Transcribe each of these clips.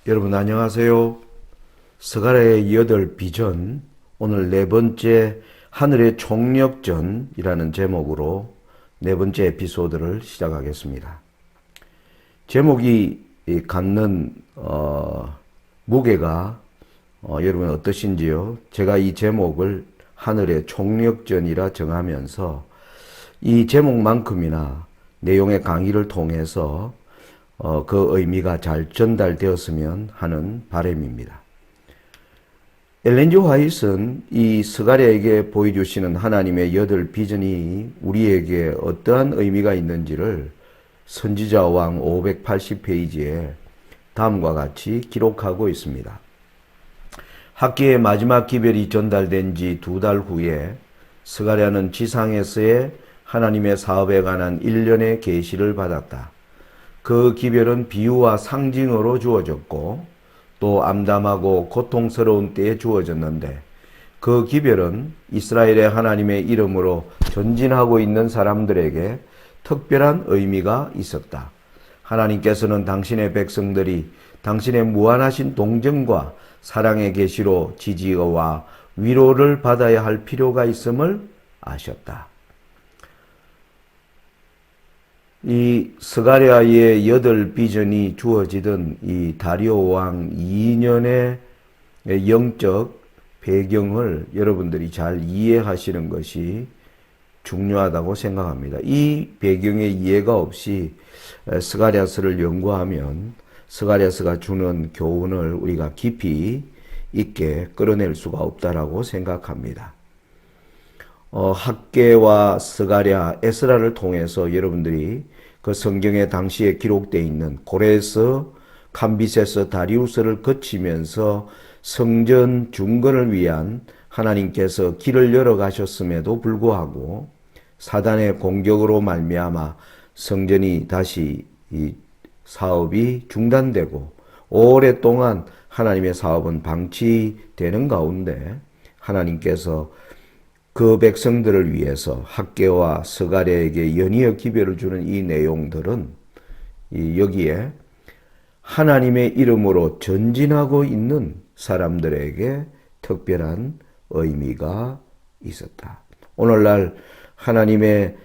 여러분 안녕하세요. 스가랴의 8비전, 오늘 네 번째 하늘의 총력전이라는 제목으로 네 번째 에피소드를 시작하겠습니다. 제목이 갖는 무게가 여러분 어떠신지요? 제가 이 제목을 하늘의 총력전이라 정하면서 이 제목만큼이나 내용의 강의를 통해서 그 의미가 잘 전달되었으면 하는 바람입니다. 엘렌 G. 화이트는 이 스가랴에게 보여주시는 하나님의 8비전이 우리에게 어떠한 의미가 있는지를 선지자왕 580페이지에 다음과 같이 기록하고 있습니다. 학기의 마지막 기별이 전달된 지 2달 후에 스가랴는 지상에서의 하나님의 사업에 관한 일련의 계시를 받았다. 그 기별은 비유와 상징으로 주어졌고 또 암담하고 고통스러운 때에 주어졌는데 그 기별은 이스라엘의 하나님의 이름으로 전진하고 있는 사람들에게 특별한 의미가 있었다. 하나님께서는 당신의 백성들이 당신의 무한하신 동정과 사랑의 계시로 지지와 위로를 받아야 할 필요가 있음을 아셨다. 이 스가랴의 8비전이 주어지던 이 다리오 왕 2년의 영적 배경을 여러분들이 잘 이해하시는 것이 중요하다고 생각합니다. 이 배경의 이해가 없이 스가랴서를 연구하면 스가랴서가 주는 교훈을 우리가 깊이 있게 끌어낼 수가 없다라고 생각합니다. 학개와 스가랴, 에스라를 통해서 여러분들이 그 성경에 당시에 기록되어 있는 고레스, 캄비세스, 다리우스를 거치면서 성전 중건을 위한 하나님께서 길을 열어가셨음에도 불구하고 사단의 공격으로 말미암아 성전이 다시 이 사업이 중단되고 오랫동안 하나님의 사업은 방치되는 가운데 하나님께서 그 백성들을 위해서 학개와 스가랴에게 연이어 기별을 주는 이 내용들은 여기에 하나님의 이름으로 전진하고 있는 사람들에게 특별한 의미가 있었다. 오늘날 하나님의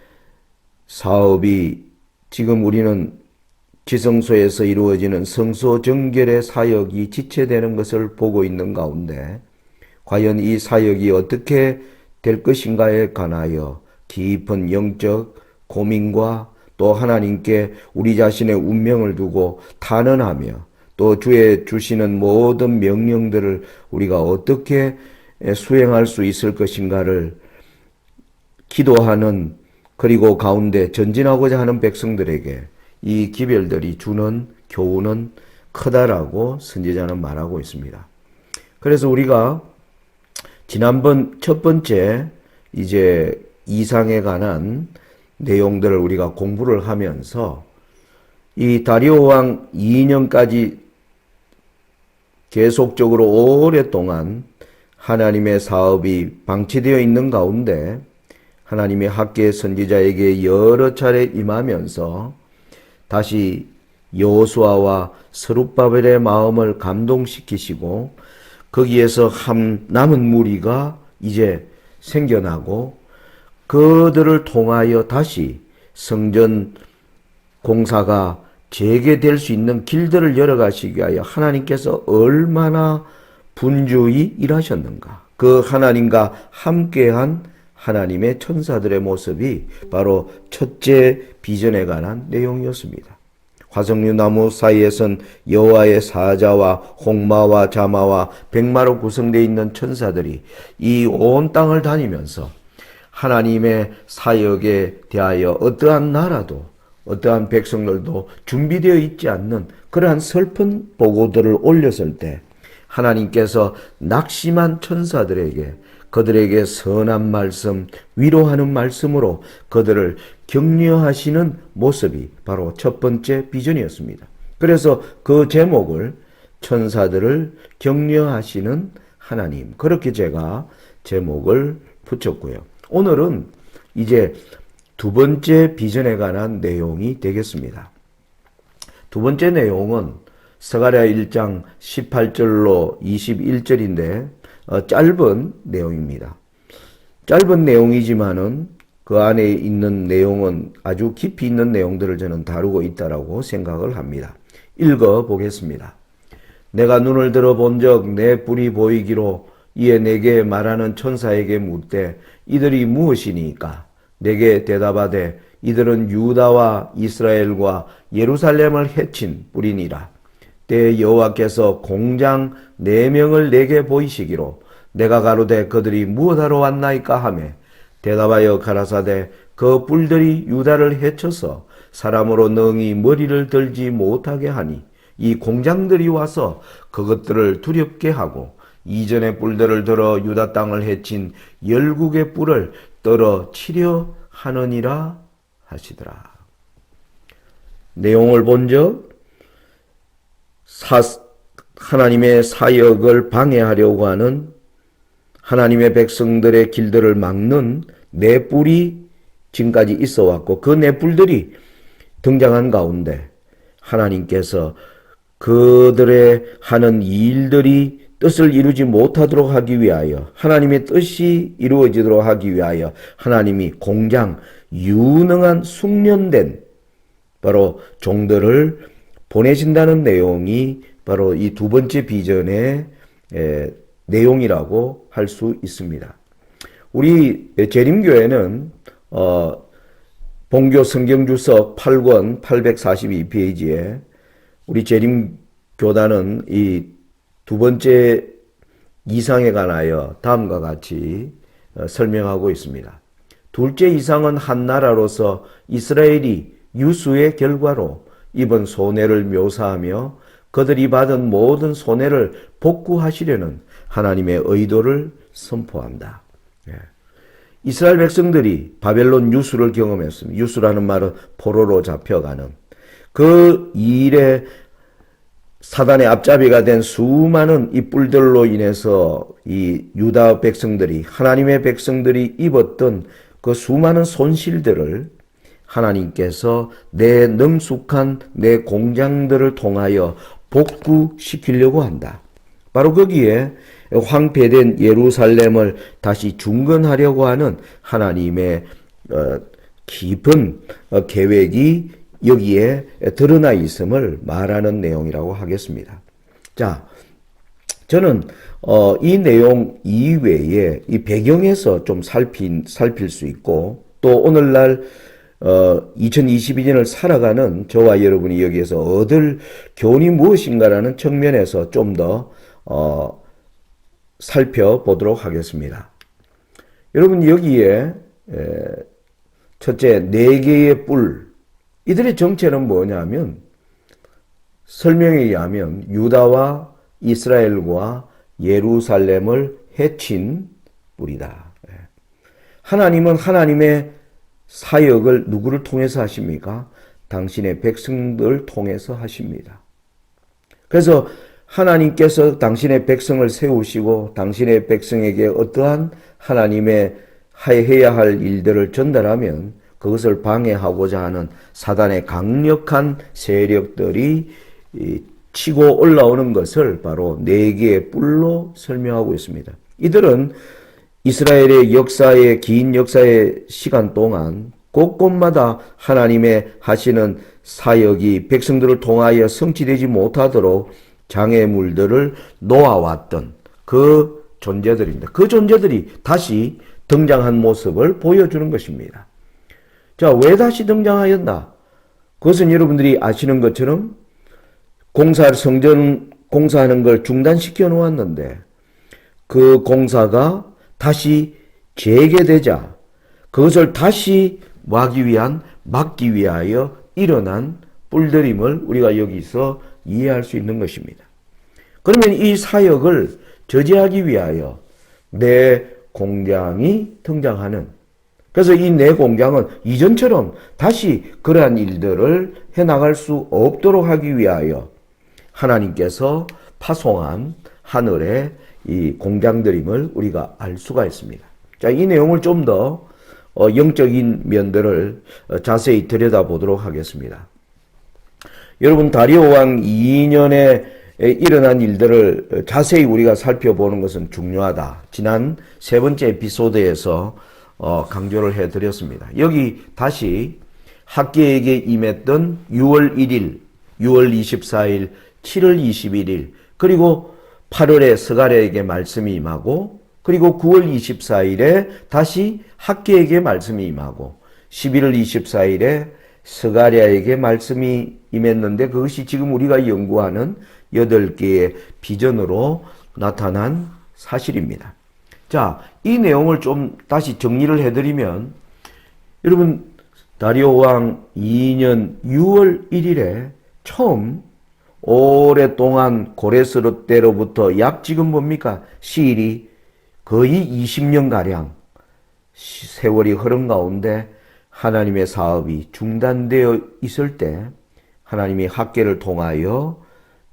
사업이 지금 우리는 지성소에서 이루어지는 성소 정결의 사역이 지체되는 것을 보고 있는 가운데 과연 이 사역이 어떻게 될 것인가에 관하여 깊은 영적 고민과 또 하나님께 우리 자신의 운명을 두고 탄원하며 또 주의 주시는 모든 명령들을 우리가 어떻게 수행할 수 있을 것인가를 기도하는, 그리고 가운데 전진하고자 하는 백성들에게 이 기별들이 주는 교훈은 크다라고 선지자는 말하고 있습니다. 그래서 우리가 지난번 첫 번째 이제 이상에 관한 내용들을 우리가 공부를 하면서 이 다리오 왕 2년까지 계속적으로 오랫동안 하나님의 사업이 방치되어 있는 가운데 하나님의 학개 선지자에게 여러 차례 임하면서 다시 여호수아와 스룹바벨의 마음을 감동시키시고 거기에서 남은 무리가 이제 생겨나고 그들을 통하여 다시 성전 공사가 재개될 수 있는 길들을 열어가시기 위하여 하나님께서 얼마나 분주히 일하셨는가. 그 하나님과 함께한 하나님의 천사들의 모습이 바로 첫째 비전에 관한 내용이었습니다. 화석류 나무 사이에선 여호와의 사자와 홍마와 자마와 백마로 구성되어 있는 천사들이 이 온 땅을 다니면서 하나님의 사역에 대하여 어떠한 나라도 어떠한 백성들도 준비되어 있지 않는 그러한 슬픈 보고들을 올렸을 때 하나님께서 낙심한 천사들에게 그들에게 선한 말씀, 위로하는 말씀으로 그들을 격려하시는 모습이 바로 첫 번째 비전이었습니다. 그래서 그 제목을 천사들을 격려하시는 하나님, 그렇게 제가 제목을 붙였고요. 오늘은 이제 두 번째 비전에 관한 내용이 되겠습니다. 두 번째 내용은 스가랴 1장 18절로 21절인데 짧은 내용입니다. 짧은 내용이지만은 그 안에 있는 내용은 아주 깊이 있는 내용들을 저는 다루고 있다라고 생각을 합니다. 읽어 보겠습니다. 내가 눈을 들어 본적 내 뿔이 보이기로 이에 내게 말하는 천사에게 묻되 이들이 무엇이니까? 내게 대답하되 이들은 유다와 이스라엘과 예루살렘을 해친 뿔이니라. 때 여호와께서 공장 4명을 내게 보이시기로 내가 가로되 그들이 무엇하러 왔나이까 하매 대답하여 가라사대 그 뿔들이 유다를 해쳐서 사람으로 능히 머리를 들지 못하게 하니 이 공장들이 와서 그것들을 두렵게 하고 이전의 뿔들을 들어 유다 땅을 해친 열국의 뿔을 떨어치려 하느니라 하시더라. 내용을 본적 하나님의 사역을 방해하려고 하는 하나님의 백성들의 길들을 막는 네 뿔이 지금까지 있어 왔고 그 네 뿔들이 등장한 가운데 하나님께서 그들의 하는 일들이 뜻을 이루지 못하도록 하기 위하여 하나님의 뜻이 이루어지도록 하기 위하여 하나님이 공장 유능한 숙련된 바로 종들을 보내신다는 내용이 바로 이 두 번째 비전의 내용이라고 할 수 있습니다. 우리 재림교회는 본교 성경주석 8권 842페이지에 우리 재림교단은 이 두 번째 이상에 관하여 다음과 같이 설명하고 있습니다. 둘째 이상은 한 나라로서 이스라엘이 유수의 결과로 입은 손해를 묘사하며 그들이 받은 모든 손해를 복구하시려는 하나님의 의도를 선포한다. 이스라엘 백성들이 바벨론 유수를 경험했습니다. 유수라는 말은 포로로 잡혀가는 그 일에 사단의 앞잡이가 된 수많은 이 뿔들로 인해서 이 유다 백성들이 하나님의 백성들이 입었던 그 수많은 손실들을 하나님께서 내 능숙한 내 공장들을 통하여 복구시키려고 한다. 바로 거기에 황폐된 예루살렘을 다시 중건하려고 하는 하나님의 깊은 계획이 여기에 드러나 있음을 말하는 내용이라고 하겠습니다. 자, 저는 이 내용 이외에 이 배경에서 좀 살필 수 있고 또 오늘날 2022년을 살아가는 저와 여러분이 여기에서 얻을 교훈이 무엇인가라는 측면에서 좀 더 살펴보도록 하겠습니다. 여러분 여기에 첫째 4개의 뿔 이들의 정체는 뭐냐면 설명에 의하면 유다와 이스라엘과 예루살렘을 해친 뿔이다. 하나님은 하나님의 사역을 누구를 통해서 하십니까? 당신의 백성들을 통해서 하십니다. 그래서 하나님께서 당신의 백성을 세우시고 당신의 백성에게 어떠한 하나님의 해야 할 일들을 전달하면 그것을 방해하고자 하는 사단의 강력한 세력들이 치고 올라오는 것을 바로 4개의 뿔로 설명하고 있습니다. 이들은 이스라엘의 역사의 긴 역사의 시간 동안 곳곳마다 하나님의 하시는 사역이 백성들을 통하여 성취되지 못하도록 장애물들을 놓아왔던 그 존재들입니다. 그 존재들이 다시 등장한 모습을 보여주는 것입니다. 자, 왜 다시 등장하였나? 그것은 여러분들이 아시는 것처럼 성전 공사하는 걸 중단시켜 놓았는데 그 공사가 다시 재개되자 그것을 다시 막기 위하여 일어난 뿔들임을 우리가 여기서 이해할 수 있는 것입니다. 그러면 이 사역을 저지하기 위하여 내 공장이 등장하는 그래서 이 내 공장은 이전처럼 다시 그러한 일들을 해나갈 수 없도록 하기 위하여 하나님께서 파송한 하늘의 이 공장들임을 우리가 알 수가 있습니다. 자, 이 내용을 좀 더 영적인 면들을 자세히 들여다보도록 하겠습니다. 여러분 다리오 왕 2년에 일어난 일들을 자세히 우리가 살펴보는 것은 중요하다. 지난 세 번째 에피소드에서 강조를 해드렸습니다. 여기 다시 학계에게 임했던 6월 1일, 6월 24일, 7월 21일, 그리고 8월에 스가랴에게 말씀이 임하고, 그리고 9월 24일에 다시 학계에게 말씀이 임하고, 11월 24일에 스가랴에게 말씀이 임했는데 그것이 지금 우리가 연구하는 8개의 비전으로 나타난 사실입니다. 자, 이 내용을 좀 다시 정리를 해드리면, 여러분 다리오 왕 2년 6월 1일에 처음 오랫동안 고레스 때로부터 약 지금 뭡니까? 시일이 거의 20년가량 세월이 흐른 가운데 하나님의 사업이 중단되어 있을 때 하나님이 학계를 통하여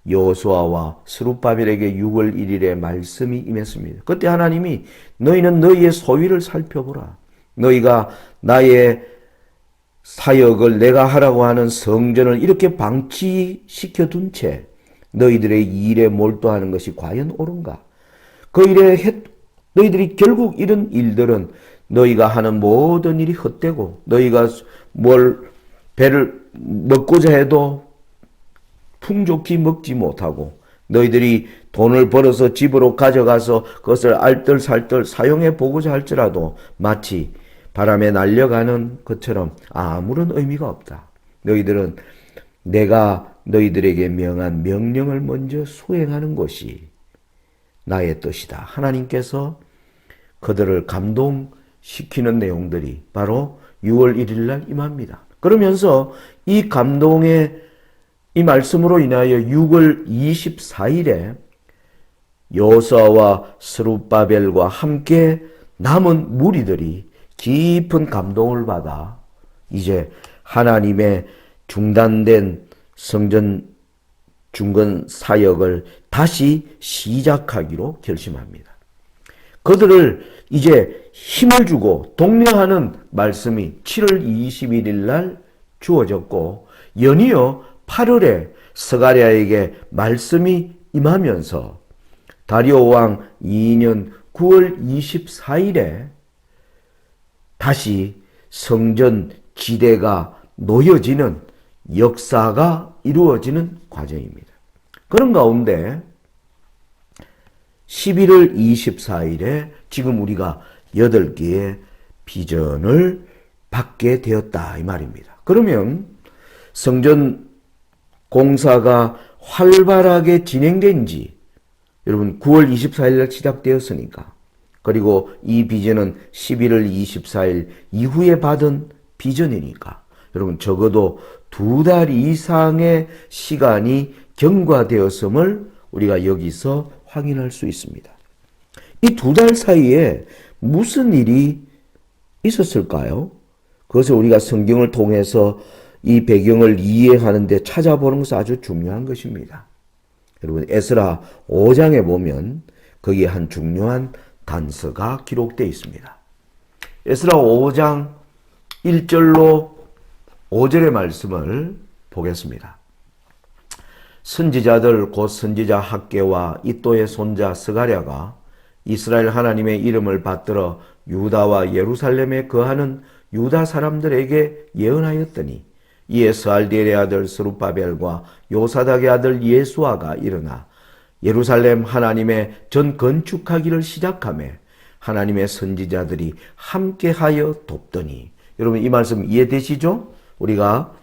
여호수아와 스룹바벨에게 6월 1일에 말씀이 임했습니다. 그때 하나님이 너희는 너희의 소위를 살펴보라. 너희가 나의 사역을 내가 하라고 하는 성전을 이렇게 방치시켜 둔 채 너희들의 일에 몰두하는 것이 과연 옳은가? 그 일에 너희들이 결국 이런 일들은 너희가 하는 모든 일이 헛되고 너희가 뭘 배를 먹고자 해도 풍족히 먹지 못하고 너희들이 돈을 벌어서 집으로 가져가서 그것을 알뜰살뜰 사용해 보고자 할지라도 마치 바람에 날려가는 것처럼 아무런 의미가 없다. 너희들은 내가 너희들에게 명한 명령을 먼저 수행하는 것이 나의 뜻이다. 하나님께서 그들을 감동시키는 내용들이 바로 6월 1일 날 임합니다. 그러면서 이 감동의 이 말씀으로 인하여 6월 24일에 여호수아와 스룹바벨과 함께 남은 무리들이 깊은 감동을 받아 이제 하나님의 중단된 성전 중건 사역을 다시 시작하기로 결심합니다. 그들을 이제 힘을 주고 독려하는 말씀이 7월 21일 날 주어졌고 연이어 8월에 스가랴에게 말씀이 임하면서 다리오 왕 2년 9월 24일에 다시 성전 지대가 놓여지는 역사가 이루어지는 과정입니다. 그런 가운데 11월 24일에 지금 우리가 8개의 비전을 받게 되었다 이 말입니다. 그러면 성전 공사가 활발하게 진행된 지 여러분 9월 24일 날 시작되었으니까 그리고 이 비전은 11월 24일 이후에 받은 비전이니까 여러분 적어도 2달 이상의 시간이 경과되었음을 우리가 여기서 확인할 수 있습니다. 이 2달 사이에 무슨 일이 있었을까요? 그것을 우리가 성경을 통해서 이 배경을 이해하는 데 찾아보는 것은 아주 중요한 것입니다. 여러분 에스라 5장에 보면 거기에 한 중요한 단서가 기록되어 있습니다. 에스라 5장 1절로 5절의 말씀을 보겠습니다. 선지자들 곧 선지자 학계와 이또의 손자 스가랴가 이스라엘 하나님의 이름을 받들어 유다와 예루살렘에 거하는 유다 사람들에게 예언하였더니 이에 스알디엘의 아들 스룹바벨과 요사닥의 아들 예수아가 일어나 예루살렘 하나님의 전 건축하기를 시작하며 하나님의 선지자들이 함께하여 돕더니 여러분 이 말씀 이해되시죠? 우리가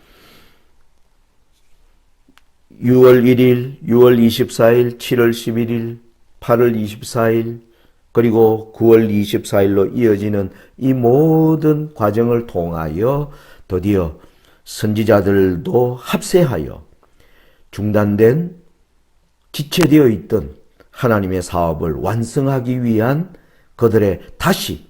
6월 1일, 6월 24일, 7월 11일, 8월 24일 그리고 9월 24일로 이어지는 이 모든 과정을 통하여 드디어 선지자들도 합세하여 중단된 지체되어 있던 하나님의 사업을 완성하기 위한 그들의 다시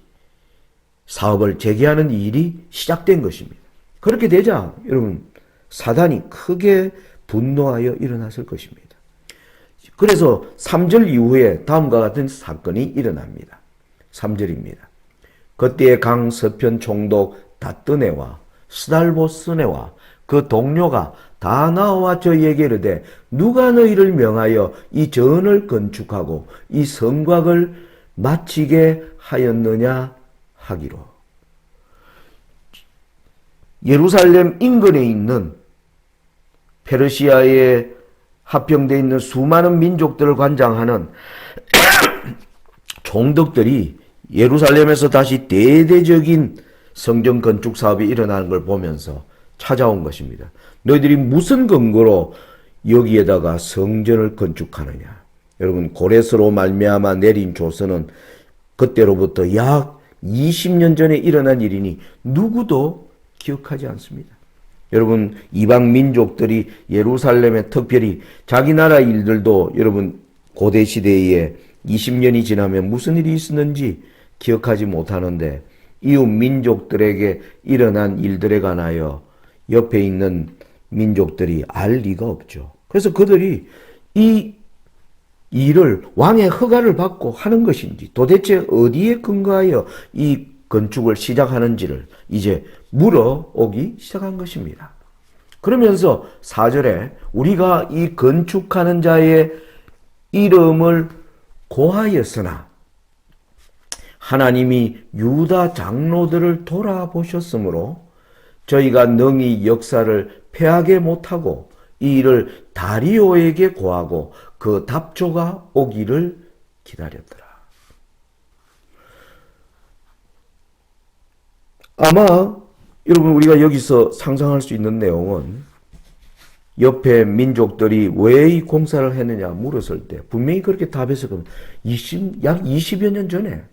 사업을 재개하는 일이 시작된 것입니다. 그렇게 되자 여러분 사단이 크게 분노하여 일어났을 것입니다. 그래서 3절 이후에 다음과 같은 사건이 일어납니다. 3절입니다. 그때의 강 서편 총독 다뜨네와 스달보스네와 그 동료가 다 나와 저희에게 이르되 누가 너희를 명하여 이 전을 건축하고 이 성곽을 마치게 하였느냐 하기로. 예루살렘 인근에 있는 페르시아에 합병되어 있는 수많은 민족들을 관장하는 총독들이 예루살렘에서 다시 대대적인 성전 건축 사업이 일어나는 걸 보면서 찾아온 것입니다. 너희들이 무슨 근거로 여기에다가 성전을 건축하느냐? 여러분, 고레스로 말미암아 내린 조서는 그때로부터 약 20년 전에 일어난 일이니 누구도 기억하지 않습니다. 여러분, 이방 민족들이 예루살렘에 특별히 자기 나라 일들도 여러분 고대 시대에 20년이 지나면 무슨 일이 있었는지 기억하지 못하는데 이웃 민족들에게 일어난 일들에 관하여 옆에 있는 민족들이 알 리가 없죠. 그래서 그들이 이 일을 왕의 허가를 받고 하는 것인지 도대체 어디에 근거하여 이 건축을 시작하는지를 이제 물어오기 시작한 것입니다. 그러면서 4절에 우리가 이 건축하는 자의 이름을 고하였으나 하나님이 유다 장로들을 돌아보셨으므로 저희가 능히 역사를 패하게 못하고 이 일을 다리오에게 고하고 그 답조가 오기를 기다렸더라. 아마 여러분 우리가 여기서 상상할 수 있는 내용은 옆에 민족들이 왜 이 공사를 했느냐 물었을 때 분명히 그렇게 답했을 겁니다. 약 20여 년 전에,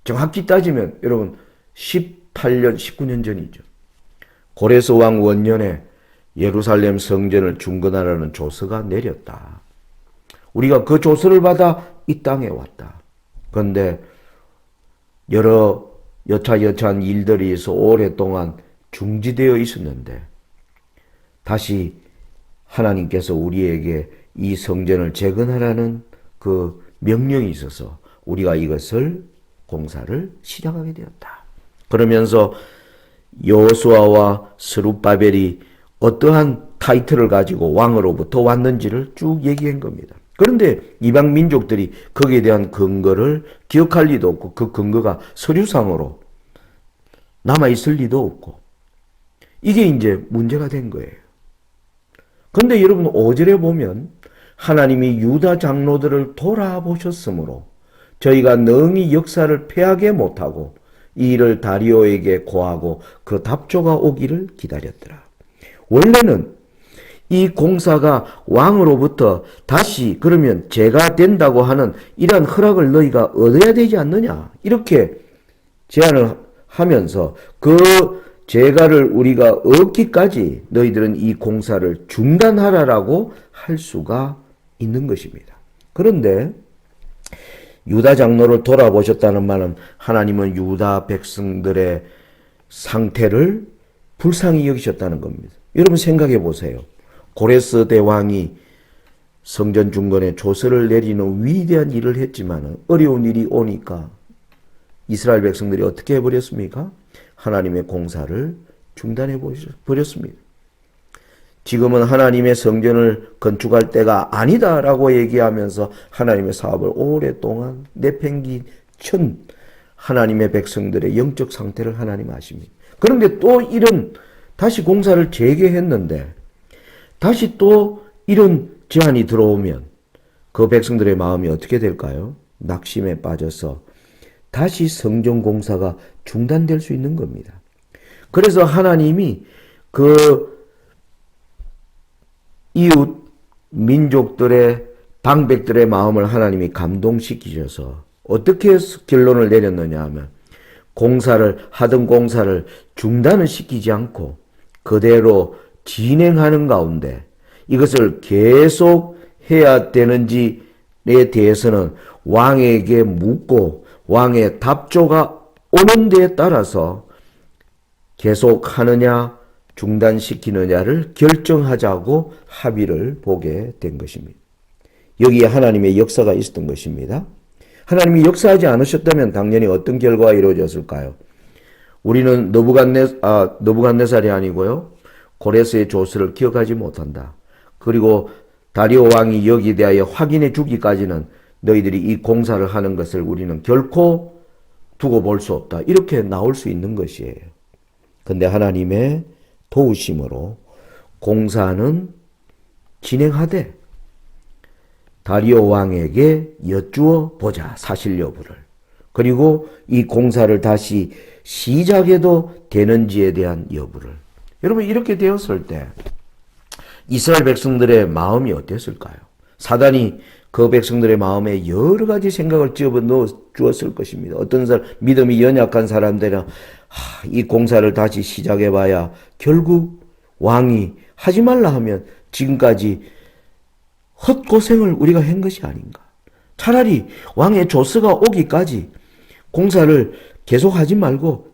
정확히 따지면 여러분 18년, 19년 전이죠. 고레스 왕 원년에 예루살렘 성전을 중건하라는 조서가 내렸다. 우리가 그 조서를 받아 이 땅에 왔다. 그런데 여러 여차여차한 일들이 있어 오랫동안 중지되어 있었는데 다시 하나님께서 우리에게 이 성전을 재건하라는 그 명령이 있어서 우리가 이것을 공사를 시작하게 되었다. 그러면서 여호수아와 스룹바벨이 어떠한 타이틀을 가지고 왕으로부터 왔는지를 쭉 얘기한 겁니다. 그런데 이방 민족들이 거기에 대한 근거를 기억할 리도 없고 그 근거가 서류상으로 남아있을 리도 없고 이게 이제 문제가 된 거예요. 그런데 여러분 5절에 보면 하나님이 유다 장로들을 돌아보셨으므로 저희가 능히 역사를 패하게 못하고 이 일을 다리오에게 고하고 그 답조가 오기를 기다렸더라. 원래는 이 공사가 왕으로부터 다시 그러면 제가 된다고 하는 이러한 허락을 너희가 얻어야 되지 않느냐 이렇게 제안을 하면서 그 제가를 우리가 얻기까지 너희들은 이 공사를 중단하라라고 할 수가 있는 것입니다. 그런데 유다 장로를 돌아보셨다는 말은 하나님은 유다 백성들의 상태를 불쌍히 여기셨다는 겁니다. 여러분 생각해 보세요. 고레스 대왕이 성전 중건에 조서를 내리는 위대한 일을 했지만 어려운 일이 오니까 이스라엘 백성들이 어떻게 해버렸습니까? 하나님의 공사를 중단해 버렸습니다. 지금은 하나님의 성전을 건축할 때가 아니다라고 얘기하면서 하나님의 사업을 오랫동안 내팽긴 하나님의 백성들의 영적 상태를 하나님 아십니다. 그런데 또 이런 다시 공사를 재개했는데 다시 또 이런 제안이 들어오면 그 백성들의 마음이 어떻게 될까요? 낙심에 빠져서 다시 성전 공사가 중단될 수 있는 겁니다. 그래서 하나님이 그 이웃 민족들의 방백들의 마음을 하나님이 감동시키셔서 어떻게 결론을 내렸느냐 하면 하던 공사를 중단을 시키지 않고 그대로 진행하는 가운데 이것을 계속 해야 되는지에 대해서는 왕에게 묻고 왕의 답조가 오는 데에 따라서 계속하느냐 중단시키느냐를 결정하자고 합의를 보게 된 것입니다. 여기에 하나님의 역사가 있었던 것입니다. 하나님이 역사하지 않으셨다면 당연히 어떤 결과가 이루어졌을까요? 우리는 느부갓네살이 아니고요. 고레스의 조서를 기억하지 못한다. 그리고 다리오 왕이 여기에 대하여 확인해 주기까지는 너희들이 이 공사를 하는 것을 우리는 결코 두고 볼 수 없다. 이렇게 나올 수 있는 것이에요. 근데 하나님의 도우심으로 공사는 진행하되 다리오 왕에게 여쭈어 보자, 사실 여부를. 그리고 이 공사를 다시 시작해도 되는지에 대한 여부를. 여러분, 이렇게 되었을 때 이스라엘 백성들의 마음이 어땠을까요? 사단이 그 백성들의 마음에 여러 가지 생각을 집어넣어 주었을 것입니다. 어떤 사람, 믿음이 연약한 사람들은 이 공사를 다시 시작해봐야 결국 왕이 하지 말라 하면 지금까지 헛고생을 우리가 한 것이 아닌가. 차라리 왕의 조서가 오기까지 공사를 계속하지 말고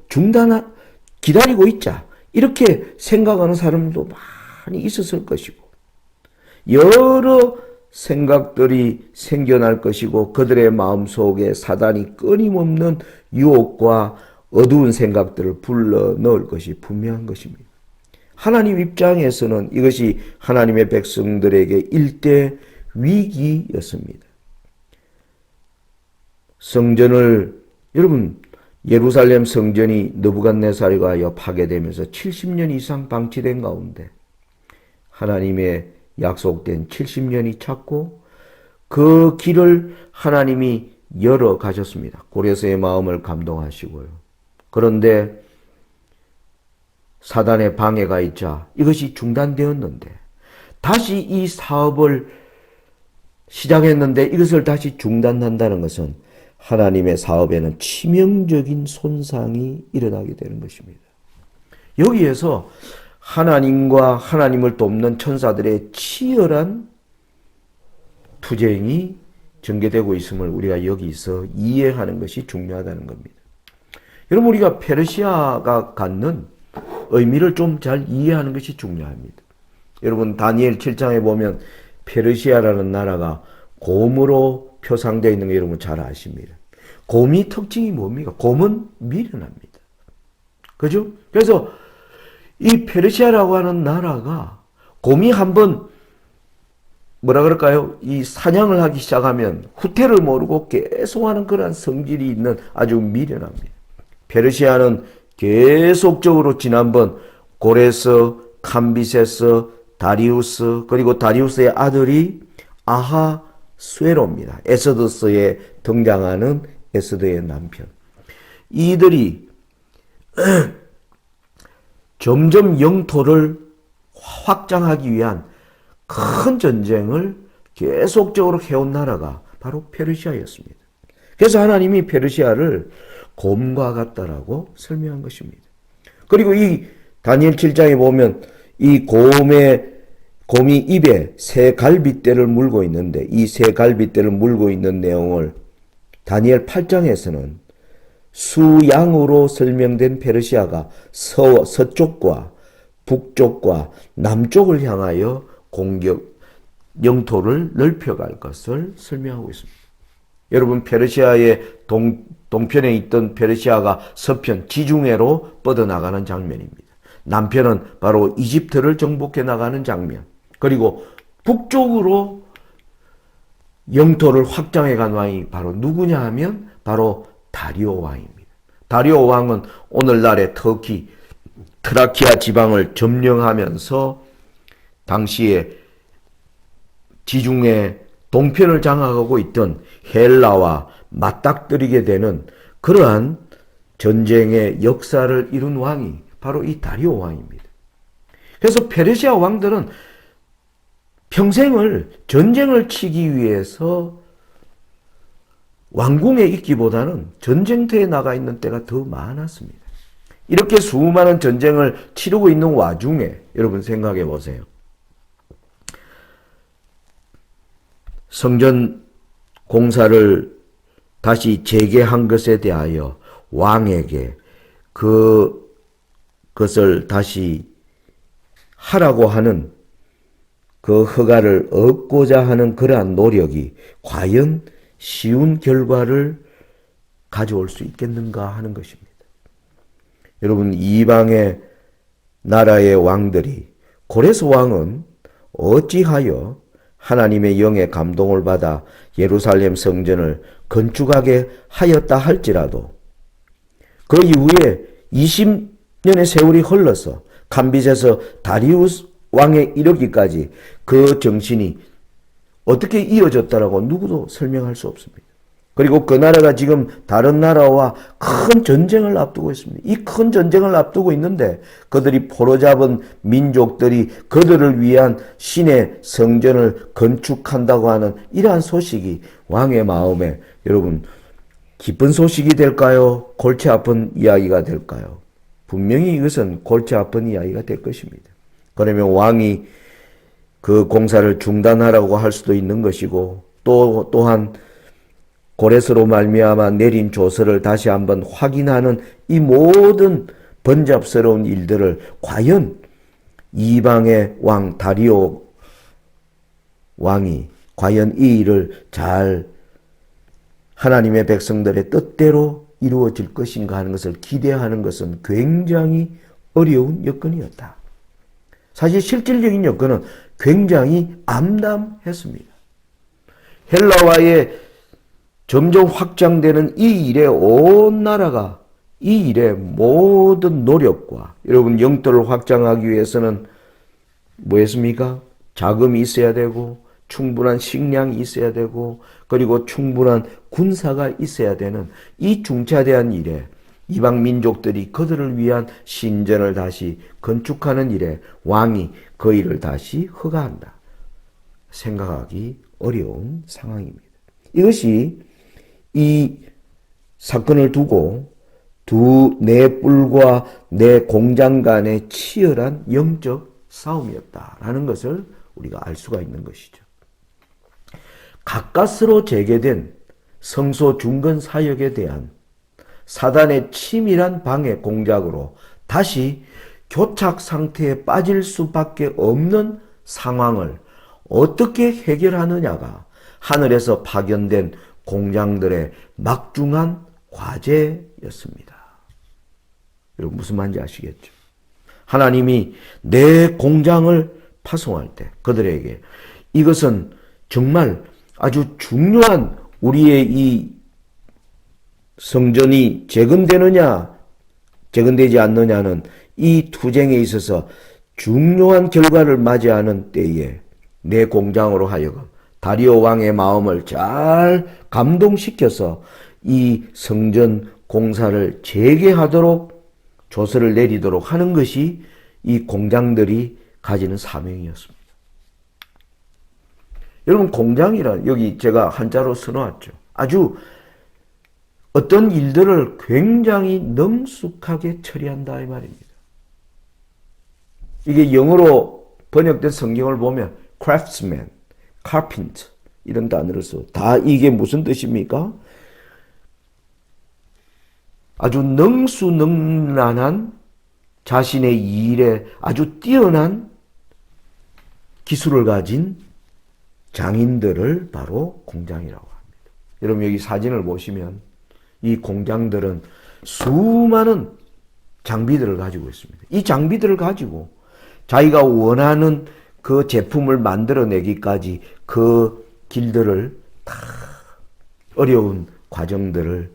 기다리고 있자. 이렇게 생각하는 사람도 많이 있었을 것이고 여러 생각들이 생겨날 것이고 그들의 마음속에 사단이 끊임없는 유혹과 어두운 생각들을 불러넣을 것이 분명한 것입니다. 하나님 입장에서는 이것이 하나님의 백성들에게 일대 위기였습니다. 성전을 여러분 예루살렘 성전이 느부갓네살에 의하여 파괴되면서 70년 이상 방치된 가운데 하나님의 약속된 70년이 찼고 그 길을 하나님이 열어 가셨습니다. 고레스의 마음을 감동하시고요. 그런데 사단의 방해가 있자 이것이 중단되었는데 다시 이 사업을 시작했는데 이것을 다시 중단한다는 것은 하나님의 사업에는 치명적인 손상이 일어나게 되는 것입니다. 여기에서 하나님과 하나님을 돕는 천사들의 치열한 투쟁이 전개되고 있음을 우리가 여기서 이해하는 것이 중요하다는 겁니다. 여러분, 우리가 페르시아가 갖는 의미를 좀 잘 이해하는 것이 중요합니다. 여러분, 다니엘 7장에 보면 페르시아라는 나라가 곰으로 표상되어 있는 거 여러분 잘 아십니다. 곰이 특징이 뭡니까? 곰은 미련합니다. 그죠? 그래서 이 페르시아라고 하는 나라가 곰이 한번 뭐라 그럴까요? 이 사냥을 하기 시작하면 후퇴를 모르고 계속하는 그러한 성질이 있는 아주 미련합니다. 페르시아는 계속적으로 지난번 고레스, 캄비세스, 다리우스 그리고 다리우스의 아들이 아하수에로입니다. 에스더서에 등장하는 에스더의 남편. 이들이 점점 영토를 확장하기 위한 큰 전쟁을 계속적으로 해온 나라가 바로 페르시아였습니다. 그래서 하나님이 페르시아를 곰과 같다라고 설명한 것입니다. 그리고 이 다니엘 7장에 보면 이 곰이 입에 새 갈빗대를 물고 있는데 이 새 갈빗대를 물고 있는 내용을 다니엘 8장에서는 수양으로 설명된 페르시아가 서쪽과 북쪽과 남쪽을 향하여 영토를 넓혀갈 것을 설명하고 있습니다. 여러분, 페르시아의 동편에 있던 페르시아가 서편 지중해로 뻗어나가는 장면입니다. 남편은 바로 이집트를 정복해 나가는 장면. 그리고 북쪽으로 영토를 확장해 간 왕이 바로 누구냐 하면 바로 다리오 왕입니다. 다리오 왕은 오늘날의 터키, 트라키아 지방을 점령하면서 당시에 지중해 동편을 장악하고 있던 헬라와 맞닥뜨리게 되는 그러한 전쟁의 역사를 이룬 왕이 바로 이 다리오 왕입니다. 그래서 페르시아 왕들은 평생을 전쟁을 치기 위해서 왕궁에 있기보다는 전쟁터에 나가 있는 때가 더 많았습니다. 이렇게 수많은 전쟁을 치르고 있는 와중에 여러분 생각해 보세요. 성전 공사를 다시 재개한 것에 대하여 왕에게 그것을 다시 하라고 하는 그 허가를 얻고자 하는 그러한 노력이 과연 쉬운 결과를 가져올 수 있겠는가 하는 것입니다. 여러분, 이방의 나라의 왕들이 고레스 왕은 어찌하여 하나님의 영의 감동을 받아 예루살렘 성전을 건축하게 하였다 할지라도 그 이후에 20년의 세월이 흘러서 감빗에서 다리우스 왕에 이르기까지 그 정신이 어떻게 이어졌다라고 누구도 설명할 수 없습니다. 그리고 그 나라가 지금 다른 나라와 큰 전쟁을 앞두고 있습니다. 이 큰 전쟁을 앞두고 있는데 그들이 포로잡은 민족들이 그들을 위한 신의 성전을 건축한다고 하는 이러한 소식이 왕의 마음에 여러분 기쁜 소식이 될까요? 골치 아픈 이야기가 될까요? 분명히 이것은 골치 아픈 이야기가 될 것입니다. 그러면 왕이 그 공사를 중단하라고 할 수도 있는 것이고 또한 고레스로 말미암아 내린 조서를 다시 한번 확인하는 이 모든 번잡스러운 일들을 과연 이방의 왕 다리오 왕이 과연 이 일을 잘 하나님의 백성들의 뜻대로 이루어질 것인가 하는 것을 기대하는 것은 굉장히 어려운 여건이었다. 사실 실질적인 여건은 굉장히 암담했습니다. 헬라와의 점점 확장되는 이 일에 온 나라가 이 일의 모든 노력과 여러분 영토를 확장하기 위해서는 뭐였습니까? 자금이 있어야 되고 충분한 식량이 있어야 되고 그리고 충분한 군사가 있어야 되는 이 중차대한 일에 이방 민족들이 그들을 위한 신전을 다시 건축하는 일에 왕이 그 일을 다시 허가한다. 생각하기 어려운 상황입니다. 이것이 이 사건을 두고 내 뿔과 내 공장 간의 치열한 영적 싸움이었다라는 것을 우리가 알 수가 있는 것이죠. 가까스로 재개된 성소 중건 사역에 대한 사단의 치밀한 방해 공작으로 다시 교착 상태에 빠질 수밖에 없는 상황을 어떻게 해결하느냐가 하늘에서 파견된 공장들의 막중한 과제였습니다. 여러분 무슨 말인지 아시겠죠? 하나님이 내 공장을 파송할 때 그들에게 이것은 정말 아주 중요한 우리의 이 성전이 재건되느냐 재건되지 않느냐는 이 투쟁에 있어서 중요한 결과를 맞이하는 때에 내 공장으로 하여금 다리오 왕의 마음을 잘 감동시켜서 이 성전 공사를 재개하도록 조서를 내리도록 하는 것이 이 공장들이 가지는 사명이었습니다. 여러분 공장이란 여기 제가 한자로 써놓았죠. 아주 어떤 일들을 굉장히 능숙하게 처리한다 이 말입니다. 이게 영어로 번역된 성경을 보면 craftsman, carpenter 이런 단어를 써. 다 이게 무슨 뜻입니까? 아주 능수능란한 자신의 일에 아주 뛰어난 기술을 가진 장인들을 바로 공장이라고 합니다. 여러분 여기 사진을 보시면 이 공장들은 수많은 장비들을 가지고 있습니다. 이 장비들을 가지고 자기가 원하는 그 제품을 만들어내기까지 그 길들을 다 어려운 과정들을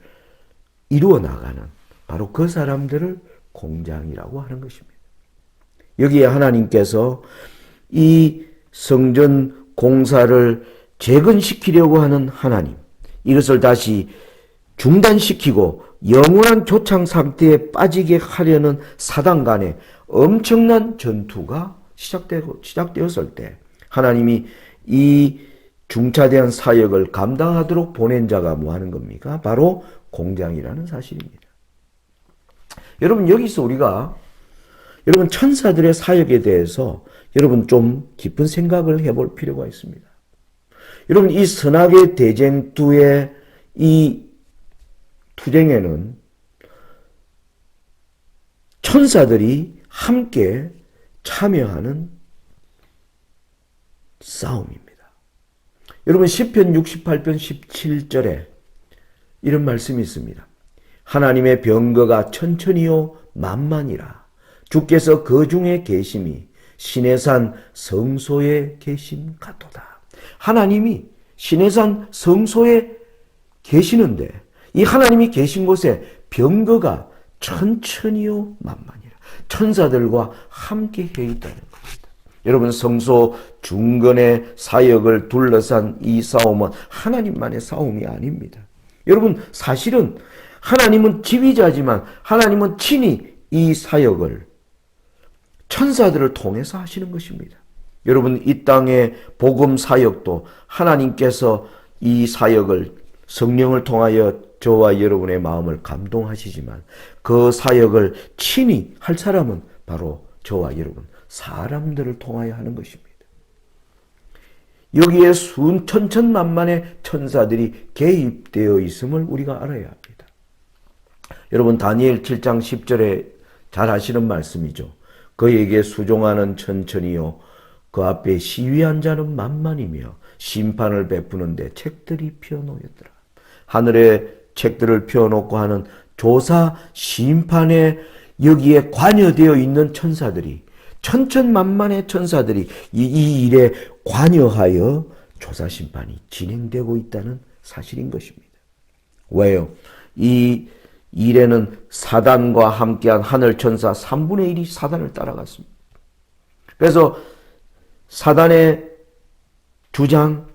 이루어 나가는 바로 그 사람들을 공장이라고 하는 것입니다. 여기에 하나님께서 이 성전 공사를 재건시키려고 하는 하나님, 이것을 다시 중단시키고 영원한 교착 상태에 빠지게 하려는 사단 간의 엄청난 전투가 시작되었을 때 하나님이 이 중차대한 사역을 감당하도록 보낸 자가 뭐 하는 겁니까? 바로 공장이라는 사실입니다. 여러분 여기서 우리가 여러분 천사들의 사역에 대해서 여러분 좀 깊은 생각을 해볼 필요가 있습니다. 여러분 이 선악의 대쟁투의 이 투쟁에는 천사들이 함께 참여하는 싸움입니다. 여러분 시편 68편 17절에 이런 말씀이 있습니다. 하나님의 병거가 천천히요 만만이라 주께서 그 중에 계심이 신의 산 성소에 계신 같도다. 하나님이 신의 산 성소에 계시는데 이 하나님이 계신 곳에 병거가 천천히요 만만이라 천사들과 함께 해 있다는 겁니다. 여러분, 성소 중건의 사역을 둘러싼 이 싸움은 하나님만의 싸움이 아닙니다. 여러분, 사실은 하나님은 지휘자지만 하나님은 친히 이 사역을 천사들을 통해서 하시는 것입니다. 여러분, 이 땅의 복음 사역도 하나님께서 이 사역을 성령을 통하여 저와 여러분의 마음을 감동하시지만 그 사역을 친히 할 사람은 바로 저와 여러분, 사람들을 통하여 하는 것입니다. 여기에 천천만만의 천사들이 개입되어 있음을 우리가 알아야 합니다. 여러분, 다니엘 7장 10절에 잘 아시는 말씀이죠. 그에게 수종하는 천천히요 그 앞에 시위한 자는 만만이며 심판을 베푸는데 책들이 펴놓였더라. 하늘에 책들을 펴놓고 하는 조사 심판에 여기에 관여되어 있는 천사들이 천천만만의 천사들이 이 일에 관여하여 조사 심판이 진행되고 있다는 사실인 것입니다. 왜요? 이 일에는 사단과 함께한 하늘 천사 3분의 1이 사단을 따라갔습니다. 그래서 사단의 주장,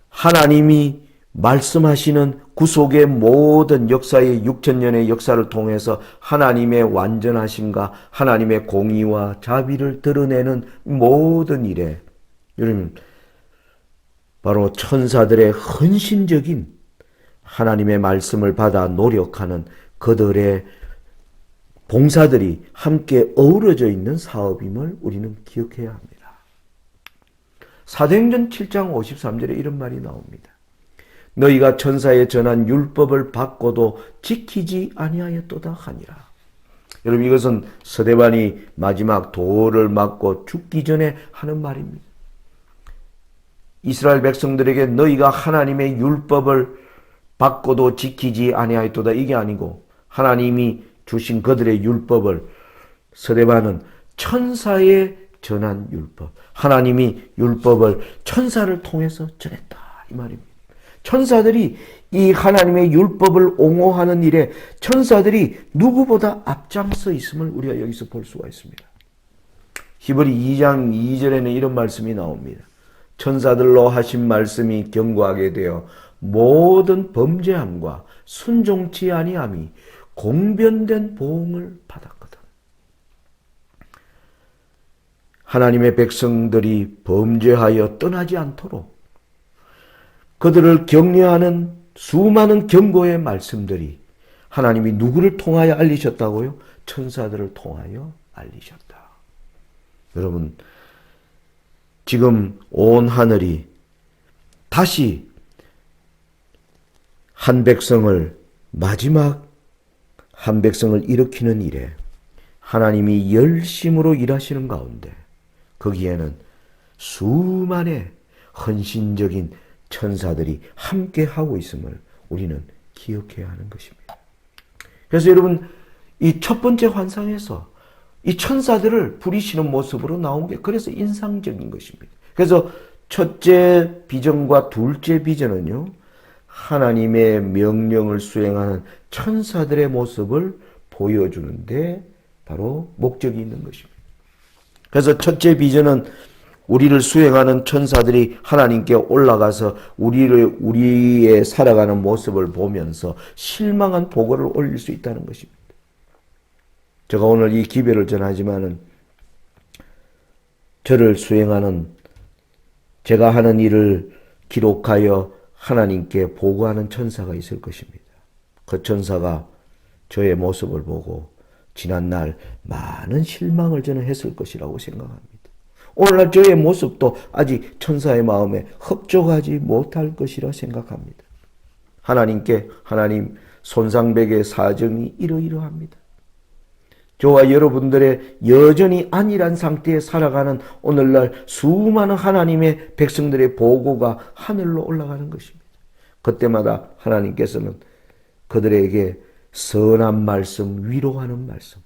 하나님이 말씀하시는 구속의 모든 역사의 6천년의 역사를 통해서 하나님의 완전하심과 하나님의 공의와 자비를 드러내는 모든 일에 여러분 바로 천사들의 헌신적인 하나님의 말씀을 받아 노력하는 그들의 봉사들이 함께 어우러져 있는 사업임을 우리는 기억해야 합니다. 사도행전 7장 53절에 이런 말이 나옵니다. 너희가 천사의 전한 율법을 받고도 지키지 아니하였도다 하니라. 여러분, 이것은 스데반이 마지막 돌을 맞고 죽기 전에 하는 말입니다. 이스라엘 백성들에게 너희가 하나님의 율법을 받고도 지키지 아니하였도다 이게 아니고 하나님이 주신 그들의 율법을 스데반은 천사의 전한 율법, 하나님이 율법을 천사를 통해서 전했다 이 말입니다. 천사들이 이 하나님의 율법을 옹호하는 일에 천사들이 누구보다 앞장서 있음을 우리가 여기서 볼 수가 있습니다. 히브리 2장 2절에는 이런 말씀이 나옵니다. 천사들로 하신 말씀이 견고하게 되어 모든 범죄함과 순종치 아니함이 공변된 보응을 받았거든. 하나님의 백성들이 범죄하여 떠나지 않도록 그들을 격려하는 수많은 경고의 말씀들이 하나님이 누구를 통하여 알리셨다고요? 천사들을 통하여 알리셨다. 여러분, 지금 온 하늘이 다시 마지막 한 백성을 일으키는 일에 하나님이 열심으로 일하시는 가운데 거기에는 수많은 헌신적인 천사들이 함께 하고 있음을 우리는 기억해야 하는 것입니다. 그래서 여러분, 이 첫 번째 환상에서 이 천사들을 부리시는 모습으로 나온 게 그래서 인상적인 것입니다. 그래서 첫째 비전과 둘째 비전은요, 하나님의 명령을 수행하는 천사들의 모습을 보여주는데 바로 목적이 있는 것입니다. 그래서 첫째 비전은 우리를 수행하는 천사들이 하나님께 올라가서 우리의 살아가는 모습을 보면서 실망한 보고를 올릴 수 있다는 것입니다. 제가 오늘 이 기별을 전하지만은 저를 수행하는 제가 하는 일을 기록하여 하나님께 보고하는 천사가 있을 것입니다. 그 천사가 저의 모습을 보고 지난날 많은 실망을 저는 했을 것이라고 생각합니다. 오늘날 저의 모습도 아직 천사의 마음에 흡족하지 못할 것이라 생각합니다. 하나님 손상백의 사정이 이러이러합니다. 저와 여러분들의 여전히 안일한 상태에 살아가는 오늘날 수많은 하나님의 백성들의 보고가 하늘로 올라가는 것입니다. 그때마다 하나님께서는 그들에게 선한 말씀, 위로하는 말씀,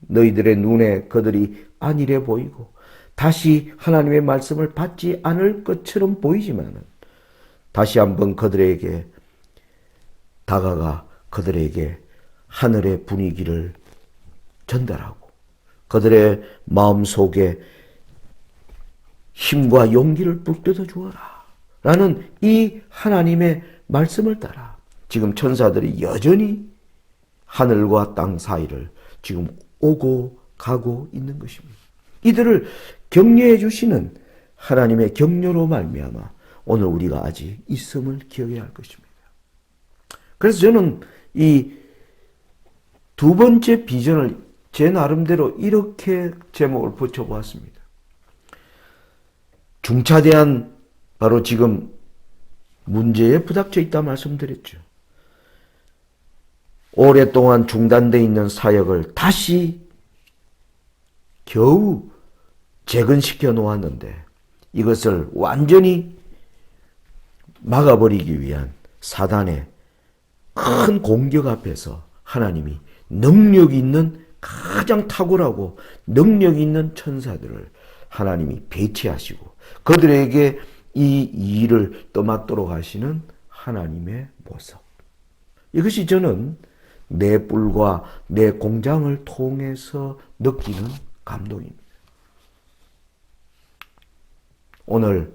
너희들의 눈에 그들이 안일해 보이고 다시 하나님의 말씀을 받지 않을 것처럼 보이지만은 다시 한번 그들에게 다가가 그들에게 하늘의 분위기를 전달하고 그들의 마음속에 힘과 용기를 불뜯어 주어라 라는 이 하나님의 말씀을 따라 지금 천사들이 여전히 하늘과 땅 사이를 지금 오고 가고 있는 것입니다. 이들을 격려해 주시는 하나님의 격려로 말미암아 오늘 우리가 아직 있음을 기억해야 할 것입니다. 그래서 저는 이 두 번째 비전을 제 나름대로 이렇게 제목을 붙여보았습니다. 중차대한 바로 지금 문제에 부닥쳐 있다 말씀드렸죠. 오랫동안 중단되어 있는 사역을 다시 겨우 재건시켜 놓았는데 이것을 완전히 막아버리기 위한 사단의 큰 공격 앞에서 하나님이 능력 있는 가장 탁월하고 능력 있는 천사들을 하나님이 배치하시고 그들에게 이 일을 떠맡도록 하시는 하나님의 모습. 이것이 저는 내 뿔과 내 공장을 통해서 느끼는 감동입니다. 오늘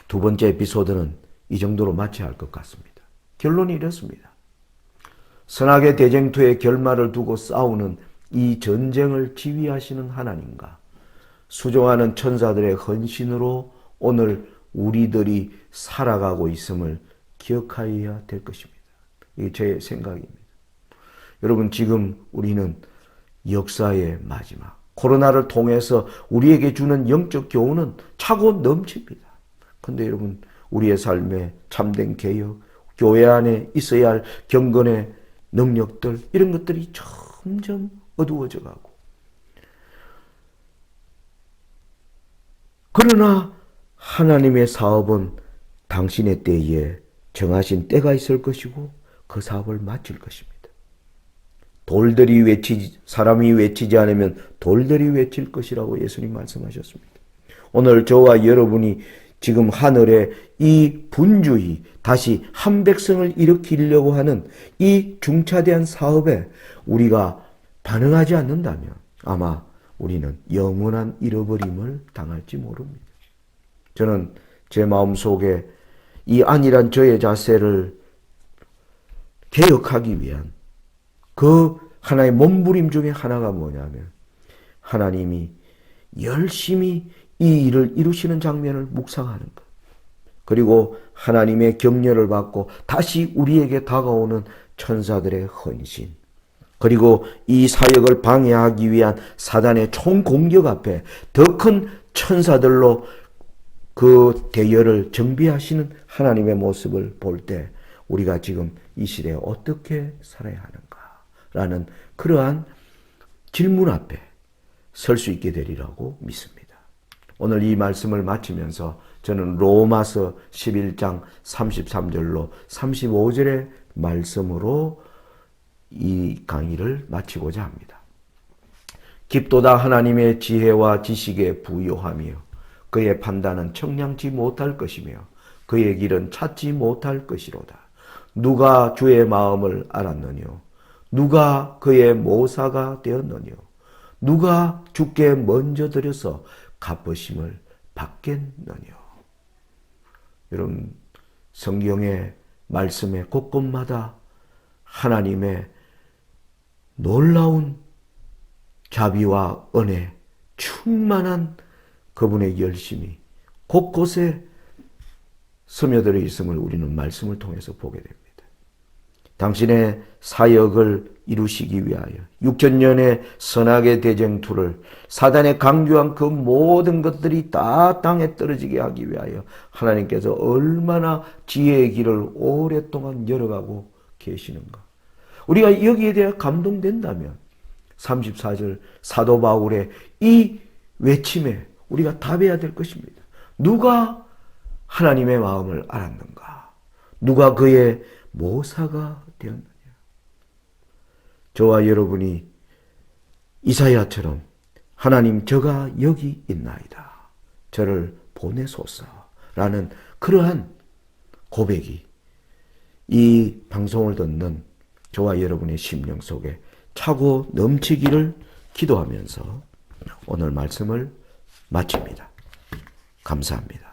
두 번째 에피소드는 이 정도로 마쳐야 할 것 같습니다. 결론이 이렇습니다. 선악의 대쟁투의 결말을 두고 싸우는 이 전쟁을 지휘하시는 하나님과 수종하는 천사들의 헌신으로 오늘 우리들이 살아가고 있음을 기억하여야 될 것입니다. 이게 제 생각입니다. 여러분 지금 우리는 역사의 마지막 코로나를 통해서 우리에게 주는 영적 교훈은 차고 넘칩니다. 그런데 여러분 우리의 삶에 참된 개혁, 교회 안에 있어야 할 경건의 능력들 이런 것들이 점점 어두워져 가고 그러나 하나님의 사업은 당신의 때에 정하신 때가 있을 것이고 그 사업을 마칠 것입니다. 사람이 외치지 않으면 돌들이 외칠 것이라고 예수님 말씀하셨습니다. 오늘 저와 여러분이 지금 하늘에 이 분주히 다시 한 백성을 일으키려고 하는 이 중차대한 사업에 우리가 반응하지 않는다면 아마 우리는 영원한 잃어버림을 당할지 모릅니다. 저는 제 마음속에 이 안일한 저의 자세를 개혁하기 위한 그 하나의 몸부림 중에 하나가 뭐냐면 하나님이 열심히 이 일을 이루시는 장면을 묵상하는 것. 그리고 하나님의 격려를 받고 다시 우리에게 다가오는 천사들의 헌신. 그리고 이 사역을 방해하기 위한 사단의 총공격 앞에 더 큰 천사들로 그 대열을 정비하시는 하나님의 모습을 볼 때 우리가 지금 이 시대에 어떻게 살아야 하는가라는 그러한 질문 앞에 설 수 있게 되리라고 믿습니다. 오늘 이 말씀을 마치면서 저는 로마서 11장 33절로 35절의 말씀으로 이 강의를 마치고자 합니다. 깊도다 하나님의 지혜와 지식에 부요하며 그의 판단은 청량치 못할 것이며 그의 길은 찾지 못할 것이로다. 누가 주의 마음을 알았느뇨? 누가 그의 모사가 되었느뇨? 누가 주께 먼저 드려서 갚으심을 받겠느뇨? 여러분 성경의 말씀의 곳곳마다 하나님의 놀라운 자비와 은혜 충만한 그분의 열심이 곳곳에 스며들어 있음을 우리는 말씀을 통해서 보게 됩니다. 당신의 사역을 이루시기 위하여 6,000년의 선악의 대쟁투를 사단의 강조한 그 모든 것들이 다 땅에 떨어지게 하기 위하여 하나님께서 얼마나 지혜의 길을 오랫동안 열어가고 계시는가. 우리가 여기에 대해 감동된다면 34절 사도 바울의 이 외침에 우리가 답해야 될 것입니다. 누가 하나님의 마음을 알았는가? 누가 그의 모사가 되었느냐? 저와 여러분이 이사야처럼 하나님 저가 여기 있나이다. 저를 보내소서. 라는 그러한 고백이 이 방송을 듣는 저와 여러분의 심령 속에 차고 넘치기를 기도하면서 오늘 말씀을 마칩니다. 감사합니다.